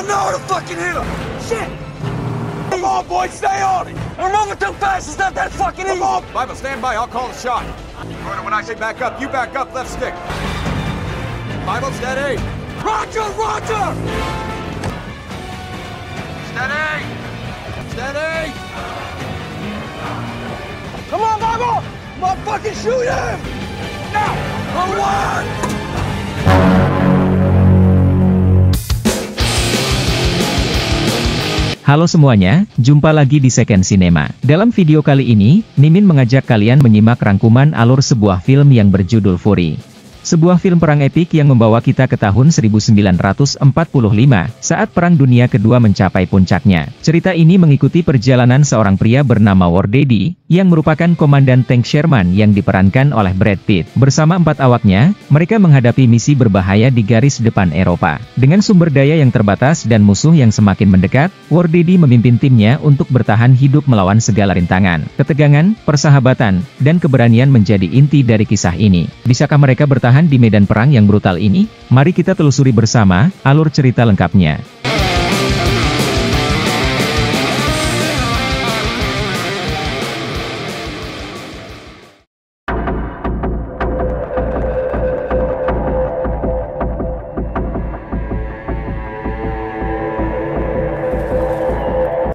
know to fucking hit him! Shit! Come on, boy, stay on it! We're moving too fast, it's not that fucking easy! Come on! Bible, stand by, I'll call the shot. Carter, when I say back up, you back up, left stick. Bible, steady! Roger, Roger! Steady! Steady! Come on, Bible! Motherfucking shoot him! Now! For one! Halo semuanya, jumpa lagi di Second Cinema. Dalam video kali ini, Mimin mengajak kalian menyimak rangkuman alur sebuah film yang berjudul Fury. Sebuah film perang epik yang membawa kita ke tahun 1945, saat Perang Dunia Kedua mencapai puncaknya. Cerita ini mengikuti perjalanan seorang pria bernama War Daddy, yang merupakan komandan tank Sherman yang diperankan oleh Brad Pitt. Bersama 4 awaknya, mereka menghadapi misi berbahaya di garis depan Eropa. Dengan sumber daya yang terbatas dan musuh yang semakin mendekat, War Daddy memimpin timnya untuk bertahan hidup melawan segala rintangan. Ketegangan, persahabatan, dan keberanian menjadi inti dari kisah ini. Bisakah mereka bertahan di medan perang yang brutal ini? Mari kita telusuri bersama alur cerita lengkapnya.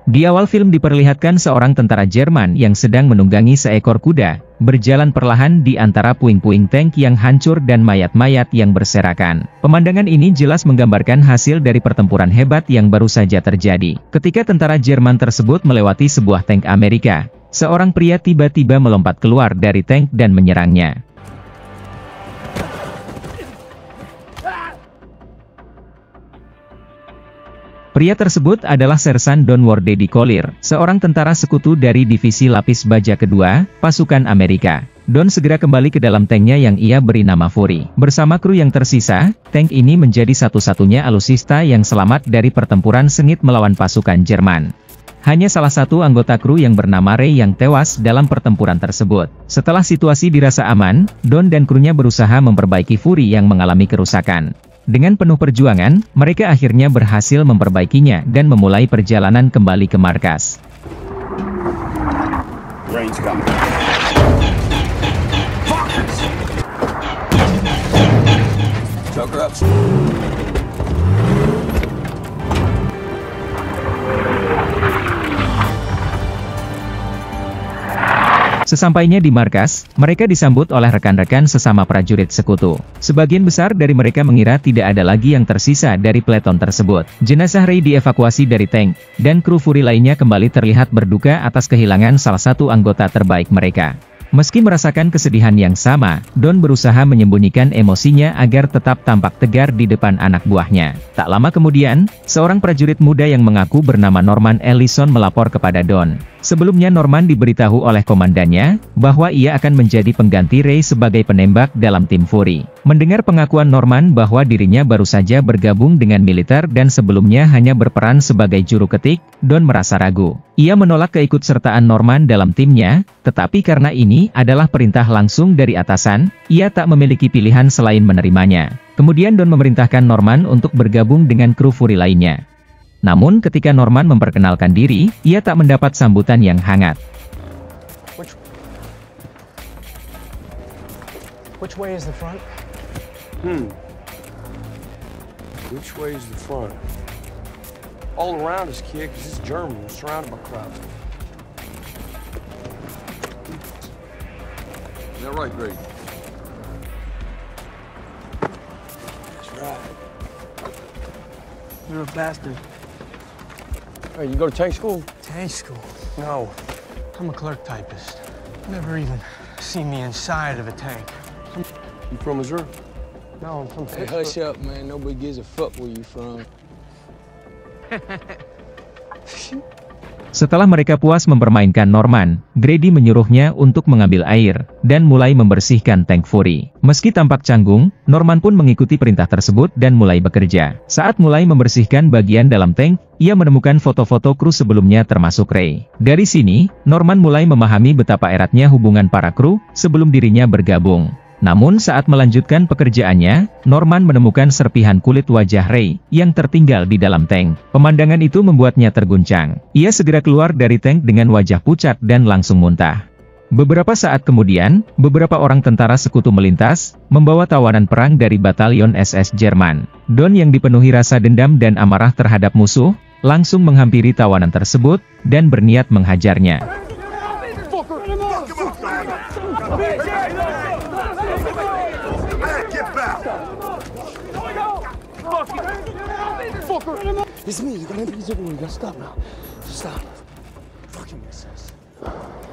Di awal film diperlihatkan seorang tentara Jerman yang sedang menunggangi seekor kuda, berjalan perlahan di antara puing-puing tank yang hancur dan mayat-mayat yang berserakan. Pemandangan ini jelas menggambarkan hasil dari pertempuran hebat yang baru saja terjadi. Ketika tentara Jerman tersebut melewati sebuah tank Amerika, seorang pria tiba-tiba melompat keluar dari tank dan menyerangnya. Pria tersebut adalah Sersan Don War Daddy Collier, seorang tentara sekutu dari Divisi Lapis Baja Kedua, pasukan Amerika. Don segera kembali ke dalam tanknya yang ia beri nama Fury. Bersama kru yang tersisa, tank ini menjadi satu-satunya alusista yang selamat dari pertempuran sengit melawan pasukan Jerman. Hanya salah satu anggota kru yang bernama Ray yang tewas dalam pertempuran tersebut. Setelah situasi dirasa aman, Don dan krunya berusaha memperbaiki Fury yang mengalami kerusakan. Dengan penuh perjuangan, mereka akhirnya berhasil memperbaikinya dan memulai perjalanan kembali ke markas. Sesampainya di markas, mereka disambut oleh rekan-rekan sesama prajurit sekutu. Sebagian besar dari mereka mengira tidak ada lagi yang tersisa dari peleton tersebut. Jenazah Ray dievakuasi dari tank, dan kru Fury lainnya kembali terlihat berduka atas kehilangan salah satu anggota terbaik mereka. Meski merasakan kesedihan yang sama, Don berusaha menyembunyikan emosinya agar tetap tampak tegar di depan anak buahnya. Tak lama kemudian, seorang prajurit muda yang mengaku bernama Norman Ellison melapor kepada Don. Sebelumnya Norman diberitahu oleh komandannya, bahwa ia akan menjadi pengganti Ray sebagai penembak dalam tim Fury. Mendengar pengakuan Norman bahwa dirinya baru saja bergabung dengan militer dan sebelumnya hanya berperan sebagai juru ketik, Don merasa ragu. Ia menolak keikutsertaan Norman dalam timnya, tetapi karena ini adalah perintah langsung dari atasan, ia tak memiliki pilihan selain menerimanya. Kemudian Don memerintahkan Norman untuk bergabung dengan kru Fury lainnya. Namun ketika Norman memperkenalkan diri, ia tak mendapat sambutan yang hangat. Which way is the front? Which way is the front? All around us, kid, because it's German. We're surrounded by crowds. Is that right, Greg? That's right. You're a bastard. Hey, you go to tank school? Tank school? No. I'm a clerk typist. Never even seen the inside of a tank. You from Missouri? No, I'm from Hey, Pittsburgh. hush up, man. Nobody gives a fuck where you from. Setelah mereka puas mempermainkan Norman, Grady menyuruhnya untuk mengambil air, dan mulai membersihkan tank Fury. Meski tampak canggung, Norman pun mengikuti perintah tersebut dan mulai bekerja. Saat mulai membersihkan bagian dalam tank, ia menemukan foto-foto kru sebelumnya termasuk Ray. Dari sini, Norman mulai memahami betapa eratnya hubungan para kru, sebelum dirinya bergabung. Namun saat melanjutkan pekerjaannya, Norman menemukan serpihan kulit wajah Ray yang tertinggal di dalam tank. Pemandangan itu membuatnya terguncang. Ia segera keluar dari tank dengan wajah pucat dan langsung muntah. Beberapa saat kemudian, beberapa orang tentara sekutu melintas, membawa tawanan perang dari batalion SS Jerman. Don yang dipenuhi rasa dendam dan amarah terhadap musuh, langsung menghampiri tawanan tersebut, dan berniat menghajarnya. It's me. You gotta stop now. Stop. Fucking SS.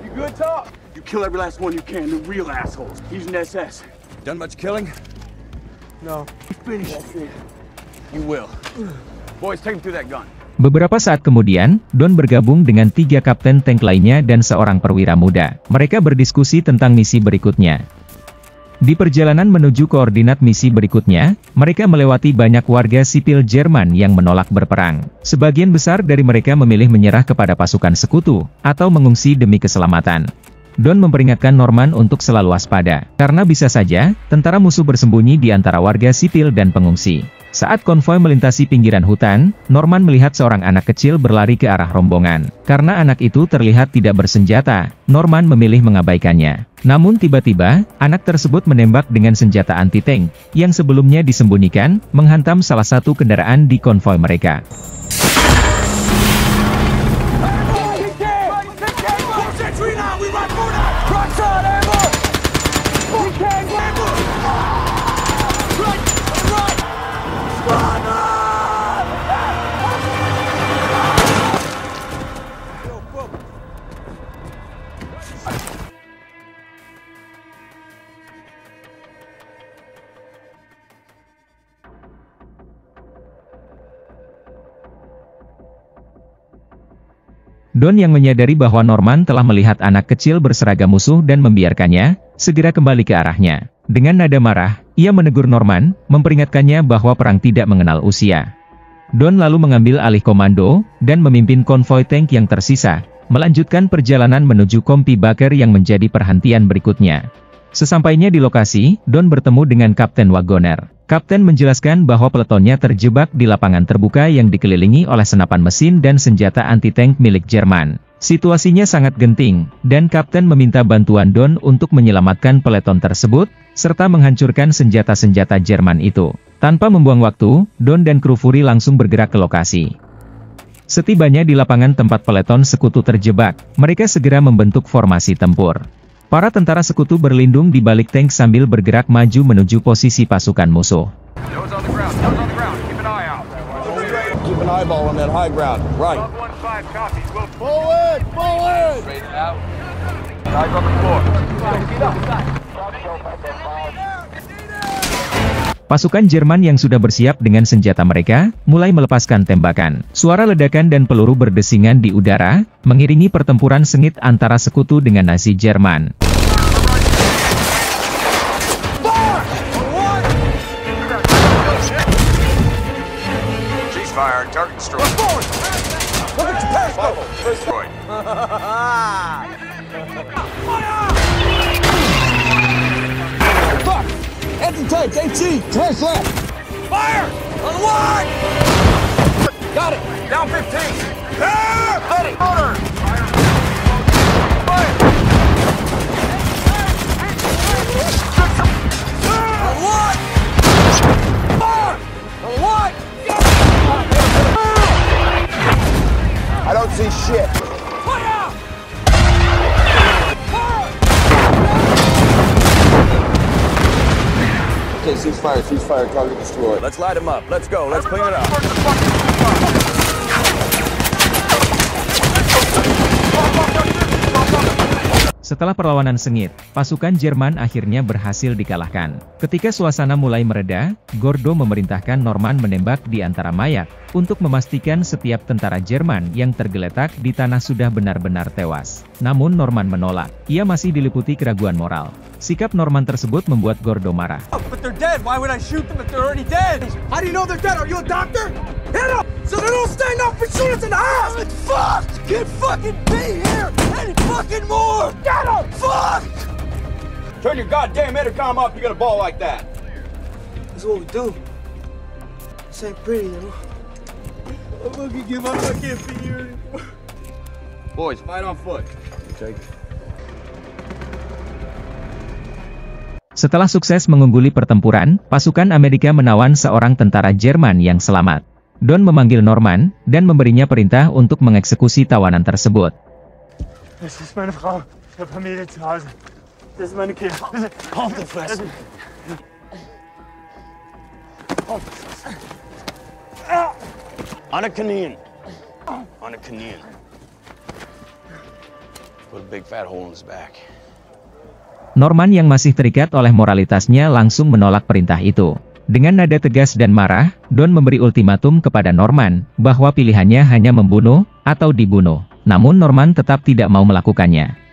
You good, Top? You kill every last one you can, the real assholes. He's an SS. Done much killing? No. Finish it. You will. Boys, take him through that gun. Beberapa saat kemudian, Don bergabung dengan 3 kapten tank lainnya dan seorang perwira muda. Mereka berdiskusi tentang misi berikutnya. Di perjalanan menuju koordinat misi berikutnya, mereka melewati banyak warga sipil Jerman yang menolak berperang. Sebagian besar dari mereka memilih menyerah kepada pasukan sekutu, atau mengungsi demi keselamatan. Don memperingatkan Norman untuk selalu waspada, karena bisa saja, tentara musuh bersembunyi di antara warga sipil dan pengungsi. Saat konvoi melintasi pinggiran hutan, Norman melihat seorang anak kecil berlari ke arah rombongan. Karena anak itu terlihat tidak bersenjata, Norman memilih mengabaikannya. Namun tiba-tiba, anak tersebut menembak dengan senjata anti-tank, yang sebelumnya disembunyikan, menghantam salah satu kendaraan di konvoi mereka. Don yang menyadari bahwa Norman telah melihat anak kecil berseragam musuh dan membiarkannya, segera kembali ke arahnya. Dengan nada marah, ia menegur Norman, memperingatkannya bahwa perang tidak mengenal usia. Don lalu mengambil alih komando, dan memimpin konvoi tank yang tersisa, melanjutkan perjalanan menuju Kompi Baker yang menjadi perhentian berikutnya. Sesampainya di lokasi, Don bertemu dengan Kapten Wagoner. Kapten menjelaskan bahwa peletonnya terjebak di lapangan terbuka yang dikelilingi oleh senapan mesin dan senjata anti-tank milik Jerman. Situasinya sangat genting, dan Kapten meminta bantuan Don untuk menyelamatkan peleton tersebut, serta menghancurkan senjata-senjata Jerman itu. Tanpa membuang waktu, Don dan kru Fury langsung bergerak ke lokasi. Setibanya di lapangan tempat peleton sekutu terjebak, mereka segera membentuk formasi tempur. Para tentara sekutu berlindung di balik tank sambil bergerak maju menuju posisi pasukan musuh. Nose on the ground, nose on the ground. Keep an eye out. Keep an eyeball on that high ground. Right. 15 copy. We'll Forward! Forward! straight it out. Guys on the floor. Pasukan Jerman yang sudah bersiap dengan senjata mereka, mulai melepaskan tembakan. Suara ledakan dan peluru berdesingan di udara, mengiringi pertempuran sengit antara sekutu dengan Nazi Jerman. Ceasefire, target destroyed. Look at your periscope! Destroyed. Fuck! Anti-tank, AT! Turns left! Fire! On the line! Got it! Down 15! Here! Ready! Order! Fire! Fire! On the line! Fire! On the line! I don't see shit. Fire! Okay, ceasefire, target destroyed. Let's light him up. Let's go. Let's clean it up. Setelah perlawanan sengit, pasukan Jerman akhirnya berhasil dikalahkan. Ketika suasana mulai mereda, Gordo memerintahkan Norman menembak di antara mayat, untuk memastikan setiap tentara Jerman yang tergeletak di tanah sudah benar-benar tewas. Namun Norman menolak, ia masih diliputi keraguan moral. Sikap Norman tersebut membuat Gordo marah. But they're dead. Why would I shoot them if they're already dead? How do you know they're dead? Are you a doctor? Hit them! So they don't stand up and shoot us in the ass! It's fucked! Can't fucking be here any fucking more! Get them! Fuck! Turn your goddamn intercom off, you're gonna bawl like that. That's what we do. This ain't pretty, you know. I'm gonna give up. I can't be here anymore. Boys, fight on foot. Take it. Setelah sukses mengungguli pertempuran, pasukan Amerika menawan seorang tentara Jerman yang selamat. Don memanggil Norman, dan memberinya perintah untuk mengeksekusi tawanan tersebut. Das ist meine Frau. Ich habe Familie zu Hause. Das ist meine Kinder. Auf die Fresse. On a Canadian. On a Canadian. Put a big fat hole in his back. Norman yang masih terikat oleh moralitasnya langsung menolak perintah itu. Dengan nada tegas dan marah, Don memberi ultimatum kepada Norman, bahwa pilihannya hanya membunuh, atau dibunuh. Namun Norman tetap tidak mau melakukannya.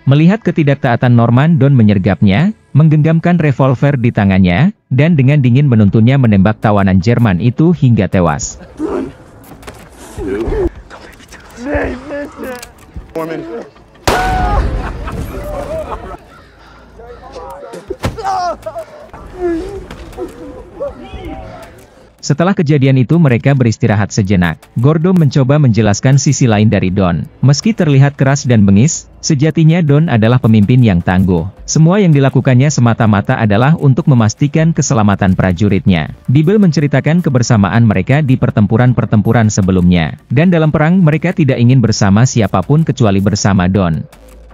Melihat ketidaktaatan Norman, Don menyergapnya, menggenggamkan revolver di tangannya, dan dengan dingin menuntunnya menembak tawanan Jerman itu hingga tewas. Setelah kejadian itu mereka beristirahat sejenak. Gordo mencoba menjelaskan sisi lain dari Don. Meski terlihat keras dan bengis, sejatinya Don adalah pemimpin yang tangguh. Semua yang dilakukannya semata-mata adalah untuk memastikan keselamatan prajuritnya. Bible menceritakan kebersamaan mereka di pertempuran-pertempuran sebelumnya. Dan dalam perang mereka tidak ingin bersama siapapun kecuali bersama Don.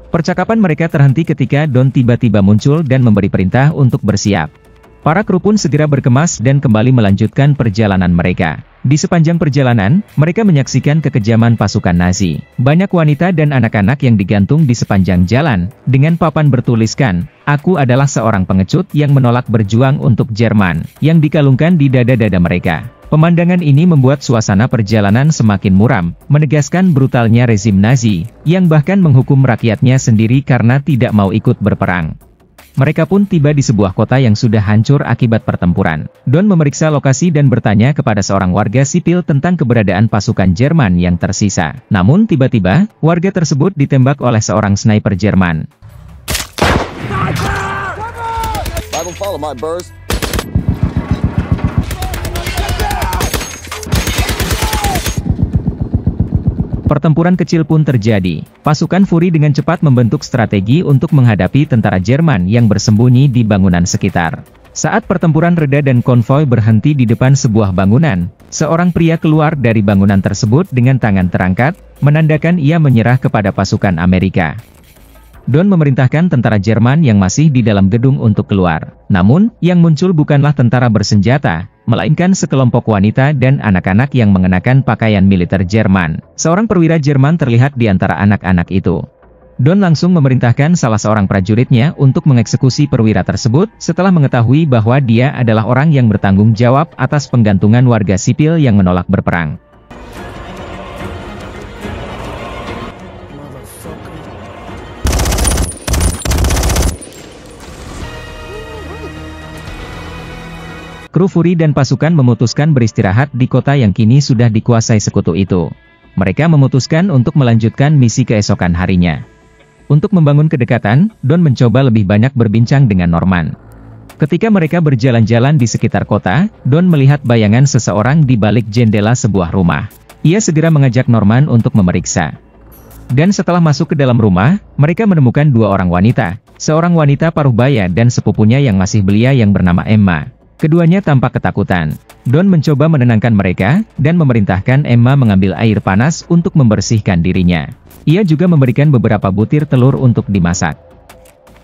Percakapan mereka terhenti ketika Don tiba-tiba muncul dan memberi perintah untuk bersiap. Para kru pun segera berkemas dan kembali melanjutkan perjalanan mereka. Di sepanjang perjalanan, mereka menyaksikan kekejaman pasukan Nazi. Banyak wanita dan anak-anak yang digantung di sepanjang jalan, dengan papan bertuliskan, "Aku adalah seorang pengecut yang menolak berjuang untuk Jerman," yang dikalungkan di dada-dada mereka. Pemandangan ini membuat suasana perjalanan semakin muram, menegaskan brutalnya rezim Nazi, yang bahkan menghukum rakyatnya sendiri karena tidak mau ikut berperang. Mereka pun tiba di sebuah kota yang sudah hancur akibat pertempuran. Don memeriksa lokasi dan bertanya kepada seorang warga sipil tentang keberadaan pasukan Jerman yang tersisa. Namun tiba-tiba, warga tersebut ditembak oleh seorang sniper Jerman. Pertempuran kecil pun terjadi. Pasukan Fury dengan cepat membentuk strategi untuk menghadapi tentara Jerman yang bersembunyi di bangunan sekitar. Saat pertempuran reda dan konvoi berhenti di depan sebuah bangunan, seorang pria keluar dari bangunan tersebut dengan tangan terangkat, menandakan ia menyerah kepada pasukan Amerika. Don memerintahkan tentara Jerman yang masih di dalam gedung untuk keluar. Namun, yang muncul bukanlah tentara bersenjata, melainkan sekelompok wanita dan anak-anak yang mengenakan pakaian militer Jerman. Seorang perwira Jerman terlihat di antara anak-anak itu. Don langsung memerintahkan salah seorang prajuritnya untuk mengeksekusi perwira tersebut, setelah mengetahui bahwa dia adalah orang yang bertanggung jawab atas penggantungan warga sipil yang menolak berperang. Kru Fury dan pasukan memutuskan beristirahat di kota yang kini sudah dikuasai sekutu itu. Mereka memutuskan untuk melanjutkan misi keesokan harinya. Untuk membangun kedekatan, Don mencoba lebih banyak berbincang dengan Norman. Ketika mereka berjalan-jalan di sekitar kota, Don melihat bayangan seseorang di balik jendela sebuah rumah. Ia segera mengajak Norman untuk memeriksa. Dan setelah masuk ke dalam rumah, mereka menemukan dua orang wanita. Seorang wanita paruh baya dan sepupunya yang masih belia yang bernama Emma. Keduanya tampak ketakutan. Don mencoba menenangkan mereka, dan memerintahkan Emma mengambil air panas untuk membersihkan dirinya. Ia juga memberikan beberapa butir telur untuk dimasak.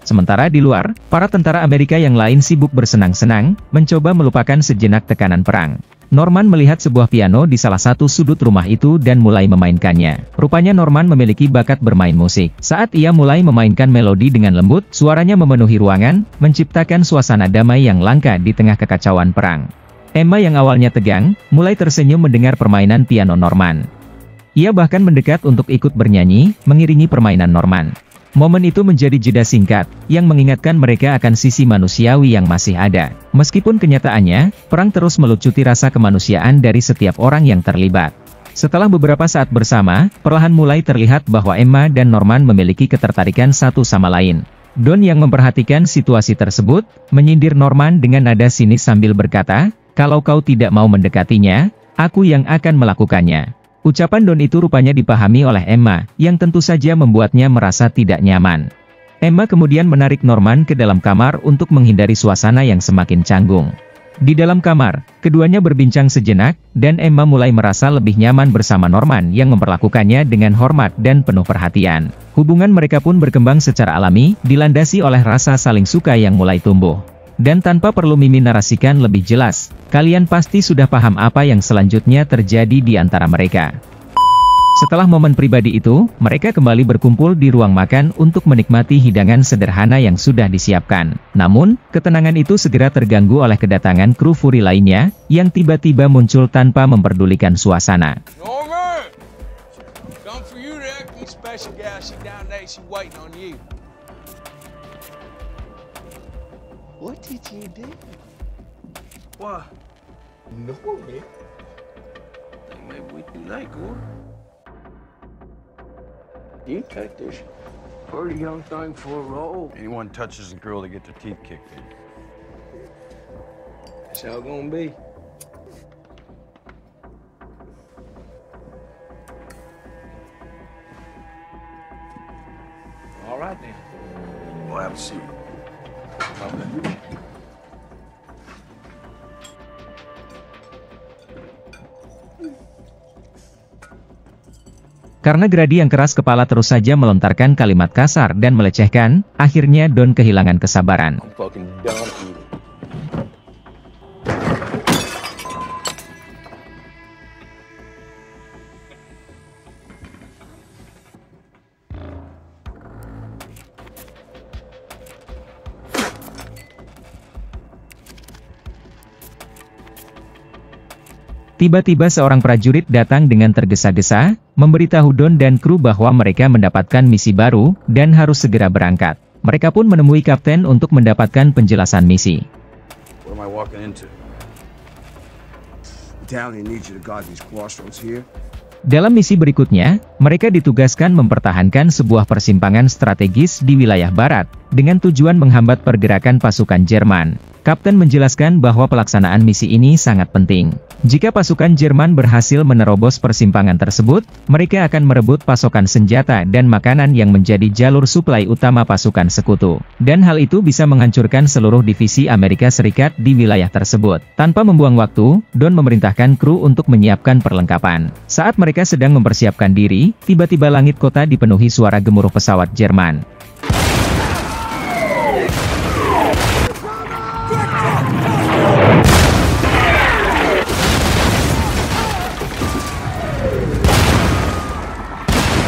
Sementara di luar, para tentara Amerika yang lain sibuk bersenang-senang, mencoba melupakan sejenak tekanan perang. Norman melihat sebuah piano di salah satu sudut rumah itu dan mulai memainkannya. Rupanya Norman memiliki bakat bermain musik. Saat ia mulai memainkan melodi dengan lembut, suaranya memenuhi ruangan, menciptakan suasana damai yang langka di tengah kekacauan perang. Emma yang awalnya tegang, mulai tersenyum mendengar permainan piano Norman. Ia bahkan mendekat untuk ikut bernyanyi, mengiringi permainan Norman. Momen itu menjadi jeda singkat, yang mengingatkan mereka akan sisi manusiawi yang masih ada. Meskipun kenyataannya, perang terus melucuti rasa kemanusiaan dari setiap orang yang terlibat. Setelah beberapa saat bersama, perlahan mulai terlihat bahwa Emma dan Norman memiliki ketertarikan satu sama lain. Don yang memperhatikan situasi tersebut, menyindir Norman dengan nada sinis sambil berkata, "Kalau kau tidak mau mendekatinya, aku yang akan melakukannya." Ucapan Don itu rupanya dipahami oleh Emma, yang tentu saja membuatnya merasa tidak nyaman. Emma kemudian menarik Norman ke dalam kamar untuk menghindari suasana yang semakin canggung. Di dalam kamar, keduanya berbincang sejenak, dan Emma mulai merasa lebih nyaman bersama Norman yang memperlakukannya dengan hormat dan penuh perhatian. Hubungan mereka pun berkembang secara alami, dilandasi oleh rasa saling suka yang mulai tumbuh. Dan tanpa perlu Mimi narasikan lebih jelas, kalian pasti sudah paham apa yang selanjutnya terjadi di antara mereka. Setelah momen pribadi itu, mereka kembali berkumpul di ruang makan untuk menikmati hidangan sederhana yang sudah disiapkan. Namun, ketenangan itu segera terganggu oleh kedatangan kru Fury lainnya, yang tiba-tiba muncul tanpa memperdulikan suasana. Norman! Come for you there. Special gal, she down there, she waiting on you. What did you do? What? Norman? Maybe we too late, Gordon. You take this pretty young thing for a roll. Anyone touches a girl, they get their teeth kicked in. That's how it's gonna be. All right then. We'll have a seat. Karena Grady yang keras kepala terus saja melontarkan kalimat kasar dan melecehkan, akhirnya Don kehilangan kesabaran. I'm fucking done eating. Tiba-tiba seorang prajurit datang dengan tergesa-gesa, memberitahu Don dan kru bahwa mereka mendapatkan misi baru, dan harus segera berangkat. Mereka pun menemui kapten untuk mendapatkan penjelasan misi. What am I walking into? Battalion needs you to guard these crossroads here. Dalam misi berikutnya, mereka ditugaskan mempertahankan sebuah persimpangan strategis di wilayah barat, dengan tujuan menghambat pergerakan pasukan Jerman. Kapten menjelaskan bahwa pelaksanaan misi ini sangat penting. Jika pasukan Jerman berhasil menerobos persimpangan tersebut, mereka akan merebut pasokan senjata dan makanan yang menjadi jalur suplai utama pasukan sekutu. Dan hal itu bisa menghancurkan seluruh divisi Amerika Serikat di wilayah tersebut. Tanpa membuang waktu, Don memerintahkan kru untuk menyiapkan perlengkapan. Saat mereka sedang mempersiapkan diri, tiba-tiba langit kota dipenuhi suara gemuruh pesawat Jerman.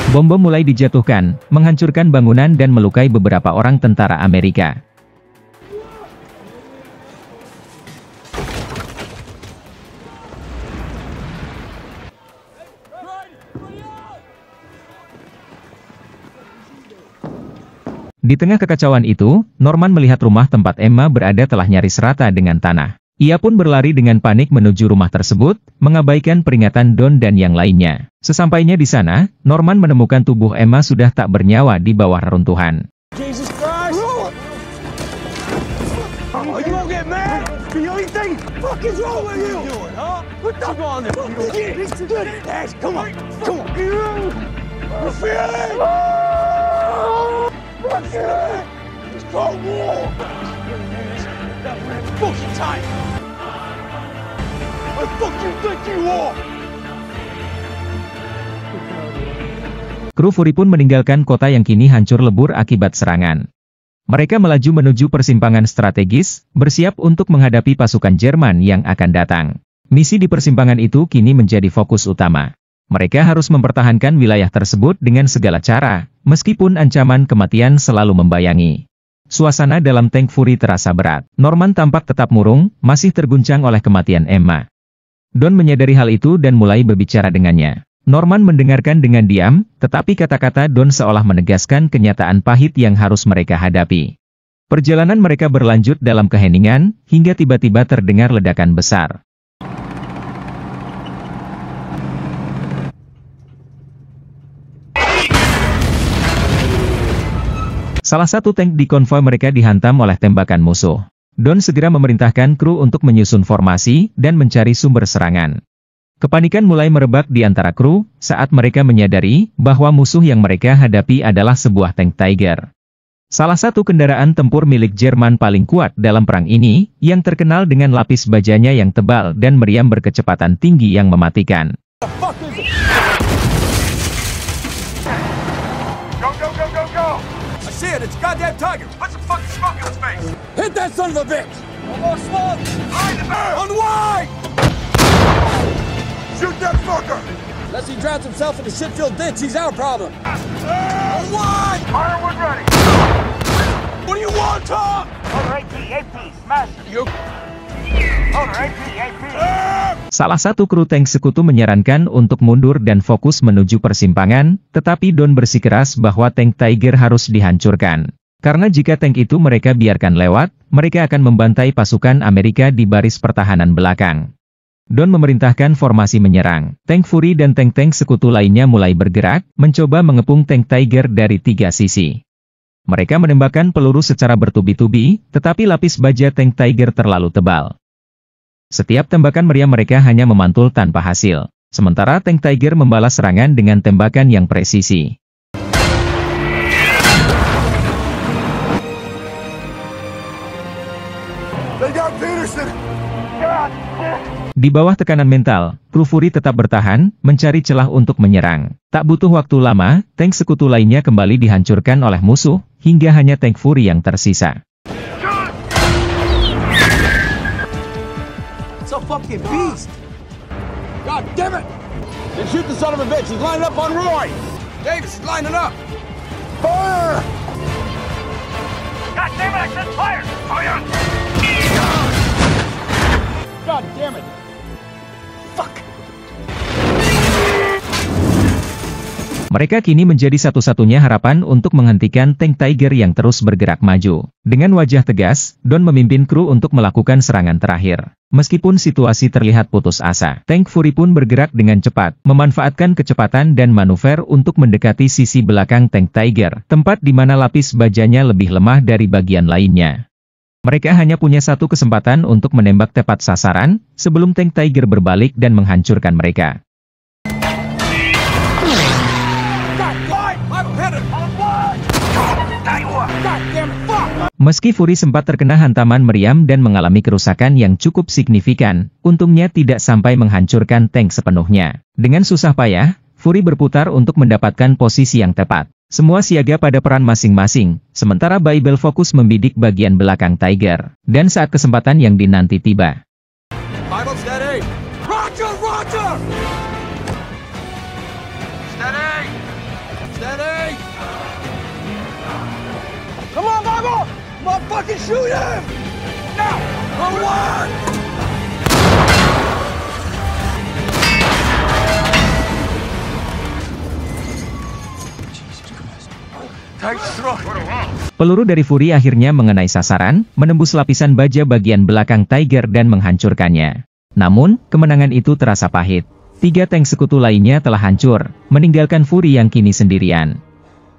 Bom-bom mulai dijatuhkan, menghancurkan bangunan dan melukai beberapa orang tentara Amerika. Di tengah kekacauan itu, Norman melihat rumah tempat Emma berada telah nyaris rata dengan tanah. Ia pun berlari dengan panik menuju rumah tersebut, mengabaikan peringatan Don dan yang lainnya. Sesampainya di sana, Norman menemukan tubuh Emma sudah tak bernyawa di bawah reruntuhan. Jesus Christ! Oh, you won't get mad? The only thing fuck is wrong with you? What are you doing, huh? What the fuck on this? Come on, come on. You feel it? Fuck it! It's Cold War! Bullshit time! What the fuck you think you are? Kru Fury pun meninggalkan kota yang kini hancur lebur akibat serangan. Mereka melaju menuju persimpangan strategis, bersiap untuk menghadapi pasukan Jerman yang akan datang. Misi di persimpangan itu kini menjadi fokus utama. Mereka harus mempertahankan wilayah tersebut dengan segala cara, meskipun ancaman kematian selalu membayangi. Suasana dalam tank Fury terasa berat. Norman tampak tetap murung, masih terguncang oleh kematian Emma. Don menyadari hal itu dan mulai berbicara dengannya. Norman mendengarkan dengan diam, tetapi kata-kata Don seolah menegaskan kenyataan pahit yang harus mereka hadapi. Perjalanan mereka berlanjut dalam keheningan, hingga tiba-tiba terdengar ledakan besar. Salah satu tank di konvoi mereka dihantam oleh tembakan musuh. Don segera memerintahkan kru untuk menyusun formasi dan mencari sumber serangan. Kepanikan mulai merebak di antara kru saat mereka menyadari bahwa musuh yang mereka hadapi adalah sebuah tank Tiger. Salah satu kendaraan tempur milik Jerman paling kuat dalam perang ini, yang terkenal dengan lapis bajanya yang tebal dan meriam berkecepatan tinggi yang mematikan. Go, go, go, go, go! I see it, it's a goddamn Tiger! Put some fucking smoke in its face! Hit that son of a bitch! One more smoke! Behind the bird! On wide! Shoot that fucker! Unless he drowns himself in the shit-filled ditch, he's our problem! On wide! Firewood ready! What do you want, Tom? Over AP, smash. Over AP. Salah satu kru tank sekutu menyarankan untuk mundur dan fokus menuju persimpangan, tetapi Don bersikeras bahwa tank Tiger harus dihancurkan. Karena jika tank itu mereka biarkan lewat, mereka akan membantai pasukan Amerika di baris pertahanan belakang. Don memerintahkan formasi menyerang. Tank Fury dan tank-tank sekutu lainnya mulai bergerak, mencoba mengepung tank Tiger dari 3 sisi. Mereka menembakkan peluru secara bertubi-tubi, tetapi lapis baja tank Tiger terlalu tebal. Setiap tembakan meriam mereka hanya memantul tanpa hasil. Sementara tank Tiger membalas serangan dengan tembakan yang presisi. Di bawah tekanan mental, kru Fury tetap bertahan, mencari celah untuk menyerang. Tak butuh waktu lama, tank sekutu lainnya kembali dihancurkan oleh musuh, hingga hanya tank Fury yang tersisa. It's a fucking beast! God damn it! Then shoot the son of a bitch, he's lining up on Roy! Davis is lining up! Fire! God damn it, I said fire! Fire! God damn it! Fuck! Mereka kini menjadi satu-satunya harapan untuk menghentikan tank Tiger yang terus bergerak maju. Dengan wajah tegas, Don memimpin kru untuk melakukan serangan terakhir. Meskipun situasi terlihat putus asa, tank Fury pun bergerak dengan cepat, memanfaatkan kecepatan dan manuver untuk mendekati sisi belakang tank Tiger, tempat di mana lapis bajanya lebih lemah dari bagian lainnya. Mereka hanya punya satu kesempatan untuk menembak tepat sasaran, sebelum tank Tiger berbalik dan menghancurkan mereka. Meski Fury sempat terkena hantaman meriam dan mengalami kerusakan yang cukup signifikan, untungnya tidak sampai menghancurkan tank sepenuhnya. Dengan susah payah, Fury berputar untuk mendapatkan posisi yang tepat. Semua siaga pada peran masing-masing, sementara Bible fokus membidik bagian belakang Tiger. Dan saat kesempatan yang dinanti tiba. Bible steady! Roger, Roger! Steady! Steady! Come on, Bible! Motherfucking shoot him! Now! On one! Peluru dari Fury akhirnya mengenai sasaran, menembus lapisan baja bagian belakang Tiger dan menghancurkannya. Namun, kemenangan itu terasa pahit. 3 tank sekutu lainnya telah hancur, meninggalkan Fury yang kini sendirian.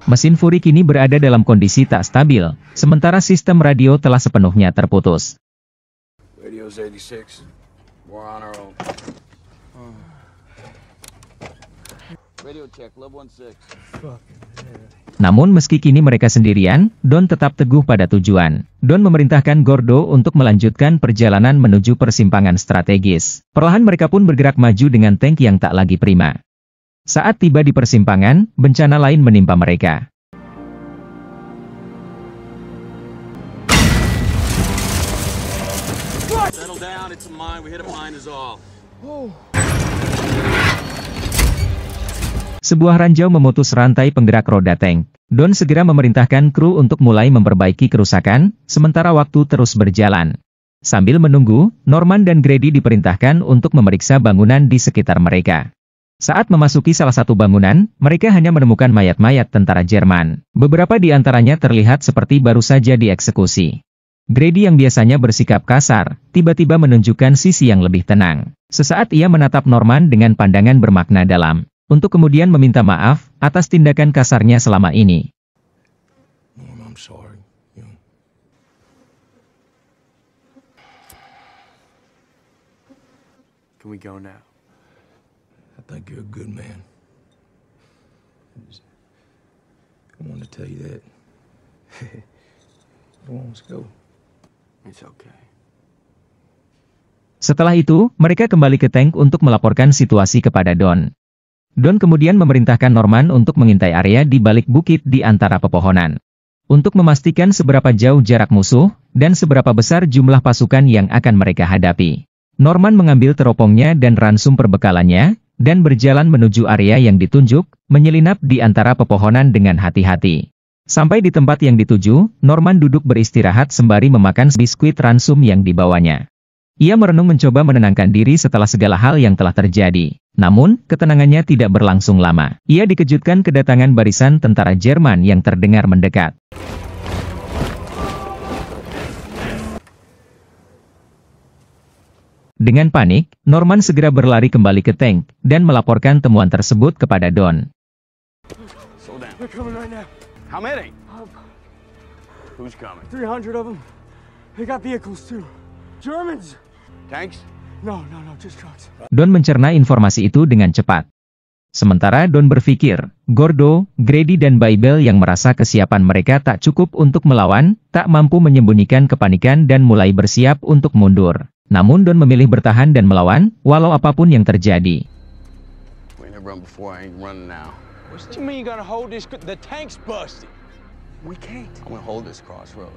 Mesin Fury kini berada dalam kondisi tak stabil, sementara sistem radio telah sepenuhnya terputus. Radio's 86. We're on our own. Radio check, Love 16. Namun meski kini mereka sendirian, Don tetap teguh pada tujuan. Don memerintahkan Gordo untuk melanjutkan perjalanan menuju persimpangan strategis. Perlahan mereka pun bergerak maju dengan tank yang tak lagi prima. Saat tiba di persimpangan, bencana lain menimpa mereka. Settle down, it's a mine. We hit a mine is all. Sebuah ranjau memutus rantai penggerak roda tank. Don segera memerintahkan kru untuk mulai memperbaiki kerusakan, sementara waktu terus berjalan. Sambil menunggu, Norman dan Grady diperintahkan untuk memeriksa bangunan di sekitar mereka. Saat memasuki salah satu bangunan, mereka hanya menemukan mayat-mayat tentara Jerman. Beberapa di antaranya terlihat seperti baru saja dieksekusi. Grady yang biasanya bersikap kasar, tiba-tiba menunjukkan sisi yang lebih tenang. Sesaat ia menatap Norman dengan pandangan bermakna dalam. Untuk kemudian meminta maaf atas tindakan kasarnya selama ini. Norm, I'm Can we go now? I think you're a good man. I wanted to tell you that. Come on, let's go. It's okay. Setelah itu, mereka kembali ke tank untuk melaporkan situasi kepada Don. Don kemudian memerintahkan Norman untuk mengintai area di balik bukit di antara pepohonan. Untuk memastikan seberapa jauh jarak musuh, dan seberapa besar jumlah pasukan yang akan mereka hadapi. Norman mengambil teropongnya dan ransum perbekalannya, dan berjalan menuju area yang ditunjuk, menyelinap di antara pepohonan dengan hati-hati. Sampai di tempat yang dituju, Norman duduk beristirahat sembari memakan biskuit ransum yang dibawanya. Ia merenung mencoba menenangkan diri setelah segala hal yang telah terjadi. Namun, ketenangannya tidak berlangsung lama. Ia dikejutkan kedatangan barisan tentara Jerman yang terdengar mendekat. Dengan panik, Norman segera berlari kembali ke tank, dan melaporkan temuan tersebut kepada Don. Slow down. They're coming right now. How many? Who's coming? 300 of them. They got vehicles too. Germans. Tanks? No, just trucks. Don mencerna informasi itu dengan cepat. Sementara Don berpikir, Gordo, Grady dan Babel yang merasa kesiapan mereka tak cukup untuk melawan, tak mampu menyembunyikan kepanikan dan mulai bersiap untuk mundur. Namun Don memilih bertahan dan melawan, walau apapun yang terjadi. We ain't run before, I ain't running now. What you mean you gonna hold this? The tank's busted. We can't. I'm gonna hold this crossroad.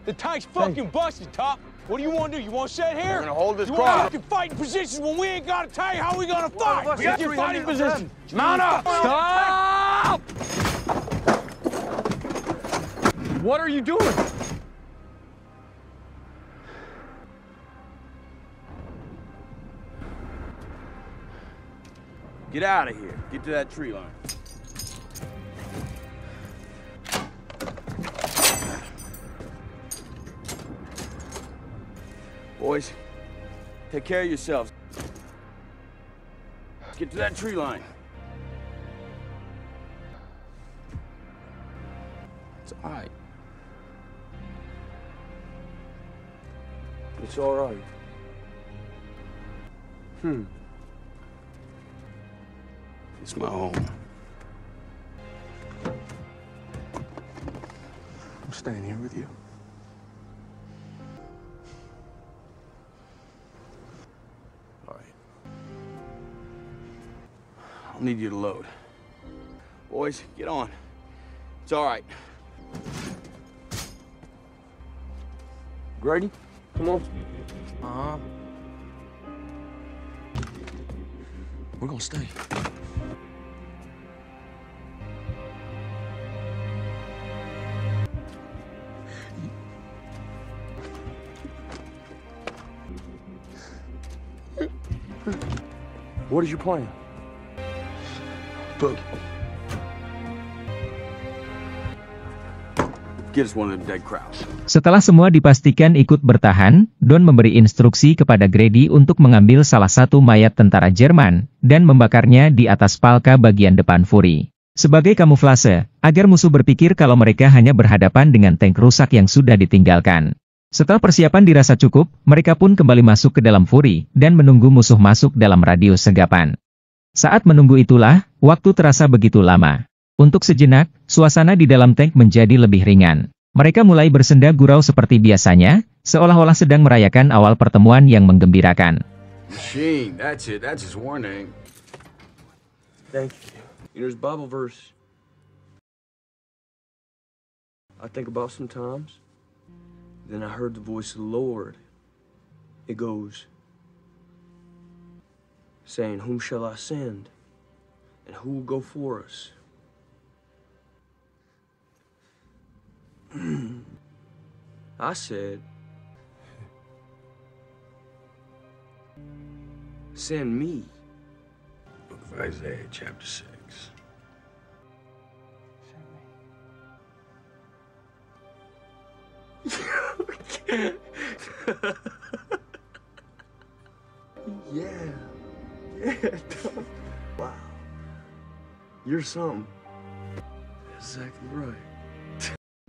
The tank's fucking busted, Top. What do you want to do? You want to sit here? We're gonna hold this You want to cross. fucking fight in positions when we ain't got a tank? How we gonna fight? us We got got your 300 fighting of position. them. Mount up! Stop! What are you doing? Get out of here. Get to that tree line. Boys, take care of yourselves. Get to that tree line. It's all right. It's all right. It's my home. I'm staying here with you. All right. I'll need you to load. Boys, get on. It's all right. Grady, come on. Uh-huh. We're gonna stay. What is your plan? Boogie. Get us one of them dead crowds. Setelah semua dipastikan ikut bertahan, Don memberi instruksi kepada Grady untuk mengambil salah satu mayat tentara Jerman, dan membakarnya di atas palka bagian depan Fury. Sebagai kamuflase, agar musuh berpikir kalau mereka hanya berhadapan dengan tank rusak yang sudah ditinggalkan. Setelah persiapan dirasa cukup, mereka pun kembali masuk ke dalam Fury, dan menunggu musuh masuk dalam radius segapan. Saat menunggu itulah, waktu terasa begitu lama. Untuk sejenak, suasana di dalam tank menjadi lebih ringan. Mereka mulai bersenda gurau seperti biasanya, seolah-olah sedang merayakan awal pertemuan yang menggembirakan. Machine, that's it. That's his warning. Thank you. There's Bible verse I think about sometimes. Then I heard the voice of the Lord. It goes, saying, "Whom shall I send? And who will go for us?" I said, "Send me." Book of Isaiah, chapter 6. Yeah. Wow. You're something. Exactly right.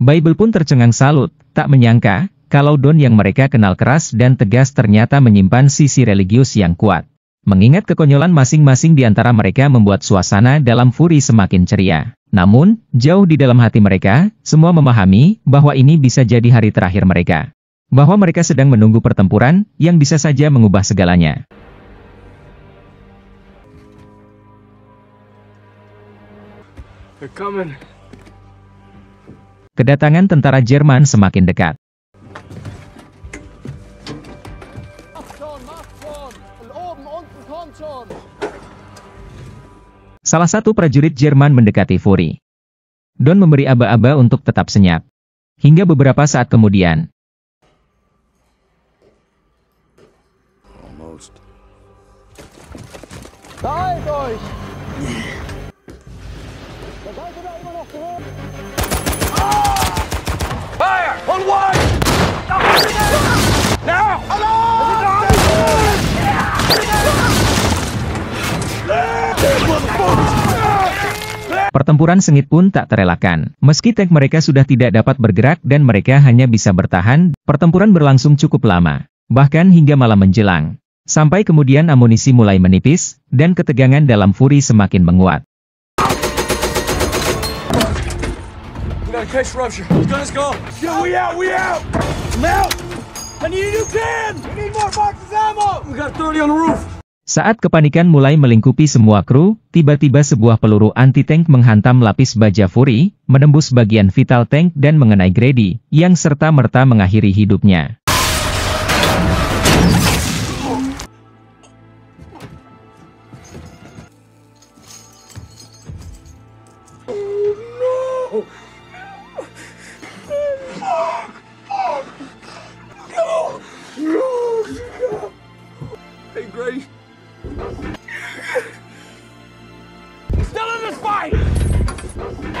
Babel pun tercengang salut, tak menyangka, kalau Don yang mereka kenal keras dan tegas ternyata menyimpan sisi religius yang kuat. Mengingat kekonyolan masing-masing di antara mereka membuat suasana dalam Fury semakin ceria. Namun, jauh di dalam hati mereka, semua memahami bahwa ini bisa jadi hari terakhir mereka. Bahwa mereka sedang menunggu pertempuran yang bisa saja mengubah segalanya. They're coming. Kedatangan tentara Jerman semakin dekat. Salah satu prajurit Jerman mendekati Fury. Don memberi aba-aba untuk tetap senyap. Hingga beberapa saat kemudian. Almost. Fire! On one! Now! Pertempuran sengit pun tak terelakkan. Meski tank mereka sudah tidak dapat bergerak dan mereka hanya bisa bertahan, pertempuran berlangsung cukup lama. Bahkan hingga malam menjelang. Sampai kemudian amunisi mulai menipis, dan ketegangan dalam Fury semakin menguat. We got a case rupture. Guns go. Yeah, we out! We out! I'm out! I need a new can! We need more boxes ammo! We got 30 on the roof. Saat kepanikan mulai melingkupi semua kru, tiba-tiba sebuah peluru anti-tank menghantam lapis baja Fury, menembus bagian vital tank dan mengenai Grady, yang serta-merta mengakhiri hidupnya. Hey, Grady. Still in this fight!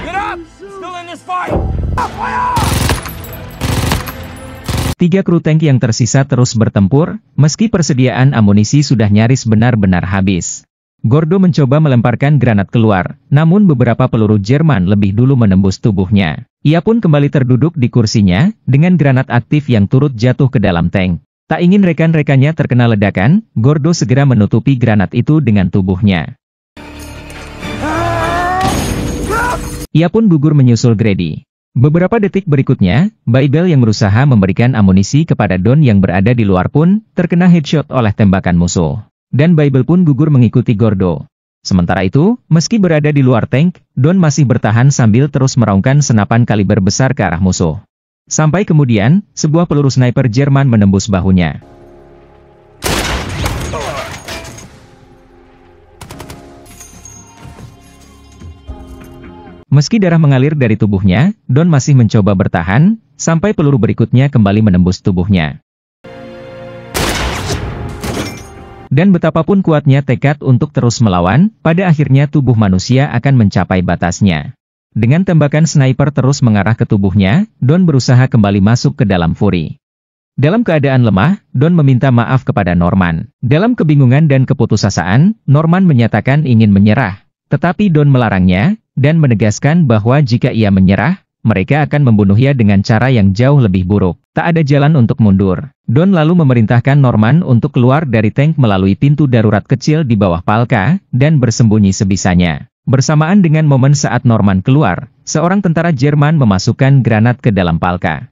Get up! Still in this fight! Tiga kru tank yang tersisa terus bertempur, meski persediaan amunisi sudah nyaris benar-benar habis. Gordo mencoba melemparkan granat keluar, namun beberapa peluru Jerman lebih dulu menembus tubuhnya. Ia pun kembali terduduk di kursinya, dengan granat aktif yang turut jatuh ke dalam tank. Tak ingin rekan-rekannya terkena ledakan, Gordo segera menutupi granat itu dengan tubuhnya. Ia pun gugur menyusul Grady. Beberapa detik berikutnya, Bible yang berusaha memberikan amunisi kepada Don yang berada di luar pun, terkena headshot oleh tembakan musuh. Dan Bible pun gugur mengikuti Gordo. Sementara itu, meski berada di luar tank, Don masih bertahan sambil terus meraungkan senapan kaliber besar ke arah musuh. Sampai kemudian, sebuah peluru sniper Jerman menembus bahunya. Meski darah mengalir dari tubuhnya, Don masih mencoba bertahan, sampai peluru berikutnya kembali menembus tubuhnya. Dan betapapun kuatnya tekad untuk terus melawan, pada akhirnya tubuh manusia akan mencapai batasnya. Dengan tembakan sniper terus mengarah ke tubuhnya, Don berusaha kembali masuk ke dalam Fury. Dalam keadaan lemah, Don meminta maaf kepada Norman. Dalam kebingungan dan keputusasaan, Norman menyatakan ingin menyerah. Tetapi Don melarangnya, dan menegaskan bahwa jika ia menyerah, mereka akan membunuhnya dengan cara yang jauh lebih buruk. Tak ada jalan untuk mundur. Don lalu memerintahkan Norman untuk keluar dari tank melalui pintu darurat kecil di bawah Palka, dan bersembunyi sebisanya. Bersamaan dengan momen saat Norman keluar, seorang tentara Jerman memasukkan granat ke dalam Palka.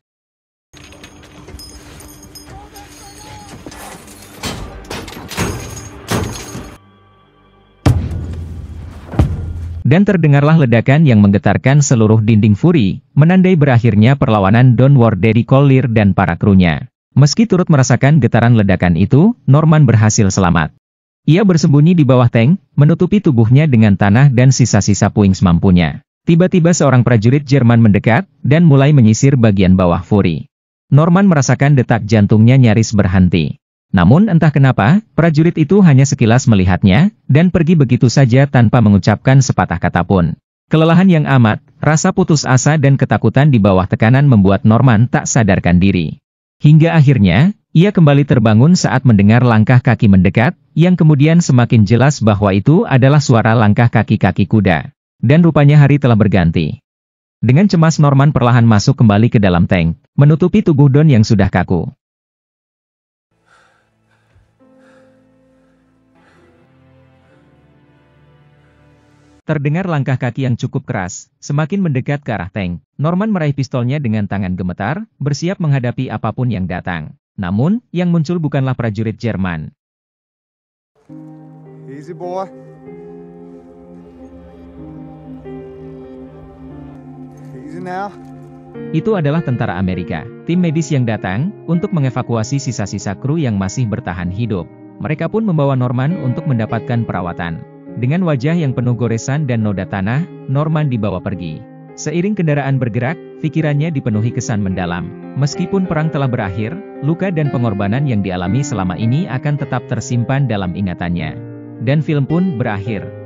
Dan terdengarlah ledakan yang menggetarkan seluruh dinding Fury, menandai berakhirnya perlawanan Don Warderi Collier dan para krunya. Meski turut merasakan getaran ledakan itu, Norman berhasil selamat. Ia bersembunyi di bawah tank, menutupi tubuhnya dengan tanah dan sisa-sisa puing semampunya. Tiba-tiba seorang prajurit Jerman mendekat, dan mulai menyisir bagian bawah Fury. Norman merasakan detak jantungnya nyaris berhenti. Namun entah kenapa, prajurit itu hanya sekilas melihatnya, dan pergi begitu saja tanpa mengucapkan sepatah kata pun. Kelelahan yang amat, rasa putus asa dan ketakutan di bawah tekanan membuat Norman tak sadarkan diri. Hingga akhirnya, ia kembali terbangun saat mendengar langkah kaki mendekat, yang kemudian semakin jelas bahwa itu adalah suara langkah kaki-kaki kuda. Dan rupanya hari telah berganti. Dengan cemas Norman perlahan masuk kembali ke dalam tank, menutupi tubuh Don yang sudah kaku. Terdengar langkah kaki yang cukup keras, semakin mendekat ke arah tank. Norman meraih pistolnya dengan tangan gemetar, bersiap menghadapi apapun yang datang. Namun, yang muncul bukanlah prajurit Jerman. Easy, boy. Easy now. Itu adalah tentara Amerika, tim medis yang datang untuk mengevakuasi sisa-sisa kru yang masih bertahan hidup. Mereka pun membawa Norman untuk mendapatkan perawatan. Dengan wajah yang penuh goresan dan noda tanah, Norman dibawa pergi. Seiring kendaraan bergerak, pikirannya dipenuhi kesan mendalam. Meskipun perang telah berakhir, luka dan pengorbanan yang dialami selama ini akan tetap tersimpan dalam ingatannya. Dan film pun berakhir.